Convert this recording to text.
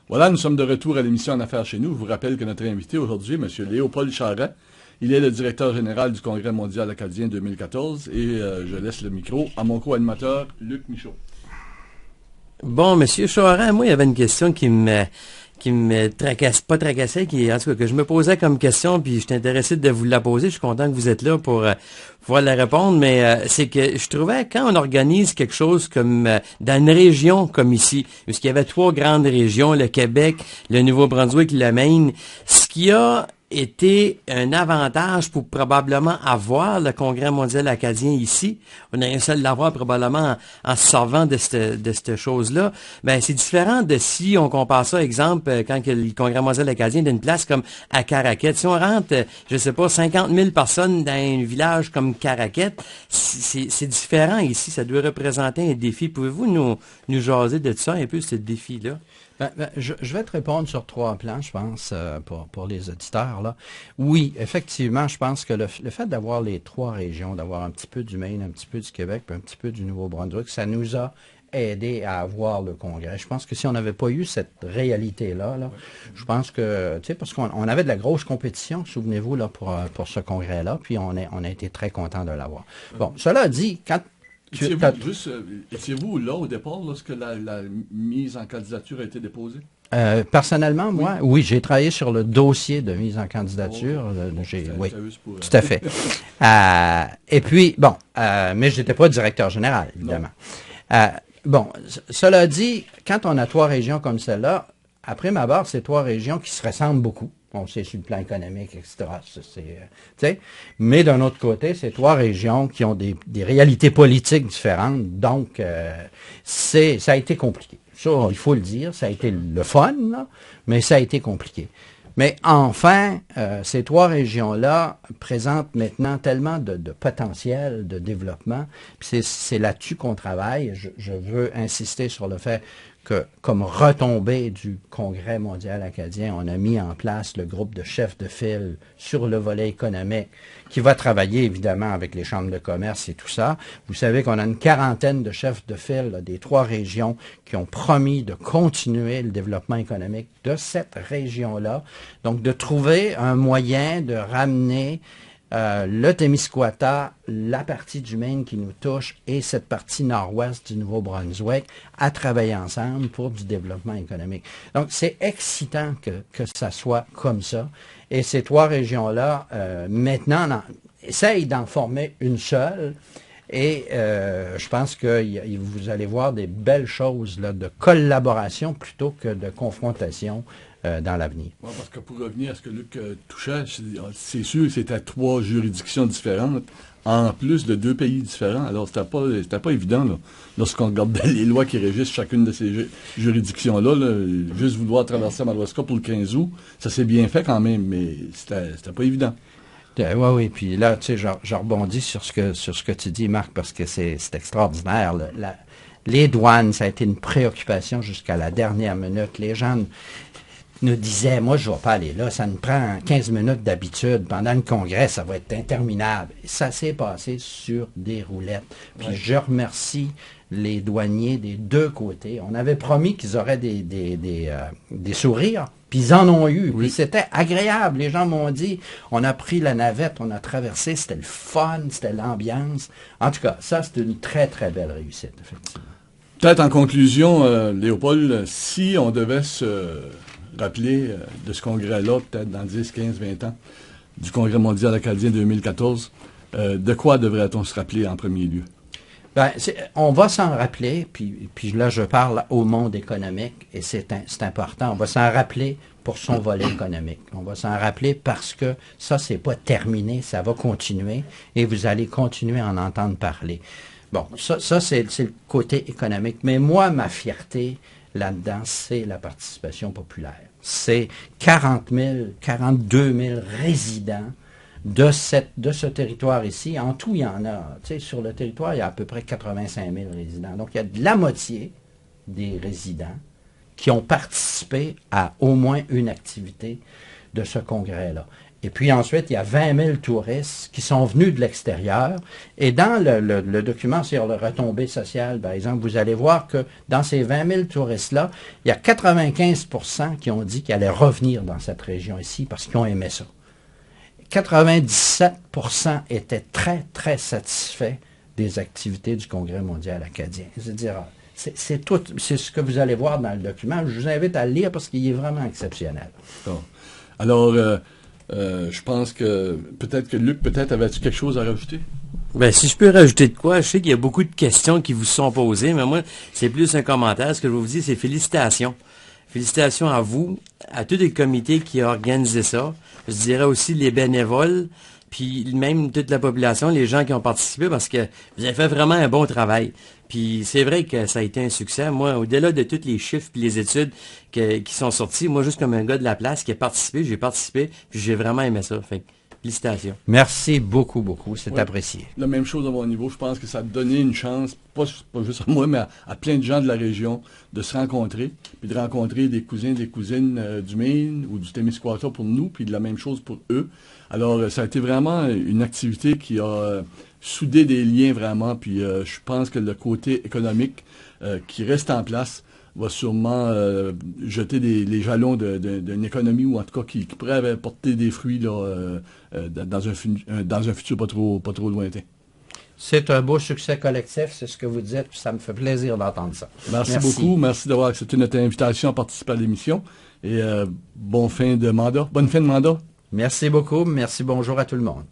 Voilà, nous sommes de retour à l'émission En Affaires chez nous. Je vous rappelle que notre invité aujourd'hui, M. Léopold Charest, il est le directeur général du Congrès mondial acadien 2014 et je laisse le micro à mon co-animateur, Luc Michaud. Bon, Monsieur Charest, moi, il y avait une question qui me tracasse, pas tracassait, en tout cas, que je me posais comme question, puis je suis intéressé de vous la poser. Je suis content que vous êtes là pour pouvoir la répondre, mais c'est que je trouvais, quand on organise quelque chose comme dans une région comme ici, parce qu'il y avait 3 grandes régions, le Québec, le Nouveau-Brunswick, le Maine, ce qui a été un avantage pour probablement avoir le Congrès mondial acadien ici. On a réussi à l'avoir probablement en se servant de cette chose-là. Ben, c'est différent de si on compare ça, exemple, quand que le Congrès mondial acadien est d'une place comme à Caraquet. Si on rentre, je sais pas, 50 000 personnes dans un village comme Caraquet, c'est différent ici. Ça doit représenter un défi. Pouvez-vous nous jaser de ça un peu, ce défi-là? Je vais te répondre sur 3 plans, je pense, pour les auditeurs, là. Oui, effectivement, je pense que le fait d'avoir les 3 régions, d'avoir un petit peu du Maine, un petit peu du Québec, puis un petit peu du Nouveau-Brunswick, ça nous a aidé à avoir le Congrès. Je pense que si on n'avait pas eu cette réalité-là, je pense que, tu sais, parce qu'on avait de la grosse compétition, souvenez-vous, là, pour ce Congrès-là, puis on a été très contents de l'avoir. Bon, cela dit, quand Étiez-vous là au départ lorsque la mise en candidature a été déposée? Personnellement, moi, oui, j'ai travaillé sur le dossier de mise en candidature. Oui, tout à fait. Et puis, bon, mais je n'étais pas directeur général, évidemment. Bon, cela dit, quand on a 3 régions comme celle-là, après ma barre, c'est 3 régions qui se ressemblent beaucoup. On sait sur le plan économique, etc. Mais d'un autre côté, c'est 3 régions qui ont des réalités politiques différentes. Donc, ça a été compliqué. Ça, il faut le dire, ça a été le fun, là, mais ça a été compliqué. Mais enfin, ces 3 régions-là présentent maintenant tellement de potentiel de développement. Puis c'est là-dessus qu'on travaille. Je veux insister sur le fait que, comme retombée du Congrès mondial acadien, on a mis en place le groupe de chefs de file sur le volet économique qui va travailler évidemment avec les chambres de commerce et tout ça. Vous savez qu'on a une 40aine de chefs de file là, des 3 régions qui ont promis de continuer le développement économique de cette région-là. Donc, de trouver un moyen de ramener le Témiscouata, la partie du Maine qui nous touche et cette partie nord-ouest du Nouveau-Brunswick à travailler ensemble pour du développement économique. Donc, c'est excitant que ça soit comme ça. Et ces 3 régions-là, maintenant, essayent d'en former une seule. Et je pense que vous allez voir des belles choses là, de collaboration plutôt que de confrontation dans l'avenir. Ouais, parce que pour revenir à ce que Luc touchait, c'est sûr que c'était 3 juridictions différentes, en plus de 2 pays différents. Alors, c'était pas évident, là, lorsqu'on regardait les lois qui régissent chacune de ces juridictions-là, juste vouloir traverser Madawaska pour le 15 août, ça s'est bien fait quand même, mais c'était pas évident. Oui, puis là, tu sais, je rebondis sur ce que tu dis, Marc, parce que c'est extraordinaire. Les douanes, ça a été une préoccupation jusqu'à la dernière minute. Les gens nous disaient, moi, je ne vais pas aller là, ça nous prend 15 minutes d'habitude. Pendant le congrès, ça va être interminable. Ça s'est passé sur des roulettes. Puis je remercie les douaniers des 2 côtés. On avait promis qu'ils auraient des sourires. Puis ils en ont eu. Puis c'était agréable. Les gens m'ont dit, on a pris la navette, on a traversé, c'était le fun, c'était l'ambiance. En tout cas, ça, c'est une très, très belle réussite, effectivement. Peut-être en conclusion, Léopold, si on devait se rappeler de ce congrès-là, peut-être dans 10, 15, 20 ans, du Congrès mondial acadien 2014, de quoi devrait-on se rappeler en premier lieu? Ben, on va s'en rappeler, puis là, je parle au monde économique, et c'est important. On va s'en rappeler pour son volet économique. On va s'en rappeler parce que ça, c'est pas terminé, ça va continuer, et vous allez continuer à en entendre parler. Bon, ça c'est le côté économique. Mais moi, ma fierté là-dedans, c'est la participation populaire. C'est 42 000 résidents de ce territoire ici. En tout, il y en a. Tu sais, sur le territoire, il y a à peu près 85 000 résidents. Donc, il y a de la moitié des résidents qui ont participé à au moins une activité de ce congrès-là. Et puis ensuite, il y a 20 000 touristes qui sont venus de l'extérieur. Et dans le document sur le retombée sociale, par exemple, vous allez voir que dans ces 20 000 touristes-là, il y a 95% qui ont dit qu'ils allaient revenir dans cette région ici parce qu'ils ont aimé ça. 97% étaient très, très satisfaits des activités du Congrès mondial acadien. C'est-à-dire, c'est ce que vous allez voir dans le document. Je vous invite à le lire parce qu'il est vraiment exceptionnel. Bon. Alors, je pense que peut-être que Luc, avais-tu quelque chose à rajouter? Ben, si je peux rajouter de quoi, je sais qu'il y a beaucoup de questions qui vous sont posées, mais moi, c'est plus un commentaire. Ce que je vous dis, c'est félicitations. Félicitations à vous, à tous les comités qui ont organisé ça. Je dirais aussi les bénévoles, puis même toute la population, les gens qui ont participé, parce que vous avez fait vraiment un bon travail. Puis c'est vrai que ça a été un succès. Moi, au-delà de tous les chiffres et les études qui sont sorties, moi, juste comme un gars de la place qui a participé, j'ai participé, puis j'ai vraiment aimé ça. Fait que, félicitations. Merci beaucoup, beaucoup. C'est apprécié. La même chose à mon niveau. Je pense que ça a donné une chance, pas juste à moi, mais à plein de gens de la région de se rencontrer, puis de rencontrer des cousins, des cousines du Maine ou du Témiscouata pour nous, puis de la même chose pour eux. Alors, ça a été vraiment une activité qui a soudé des liens vraiment, puis je pense que le côté économique qui reste en place va sûrement jeter les jalons d'une économie, ou en tout cas qui pourrait porter des fruits là, dans un futur pas trop lointain. C'est un beau succès collectif, c'est ce que vous dites, puis ça me fait plaisir d'entendre ça. Merci beaucoup, merci d'avoir accepté notre invitation à participer à l'émission, et bonne fin de mandat. Merci beaucoup, merci, bonjour à tout le monde.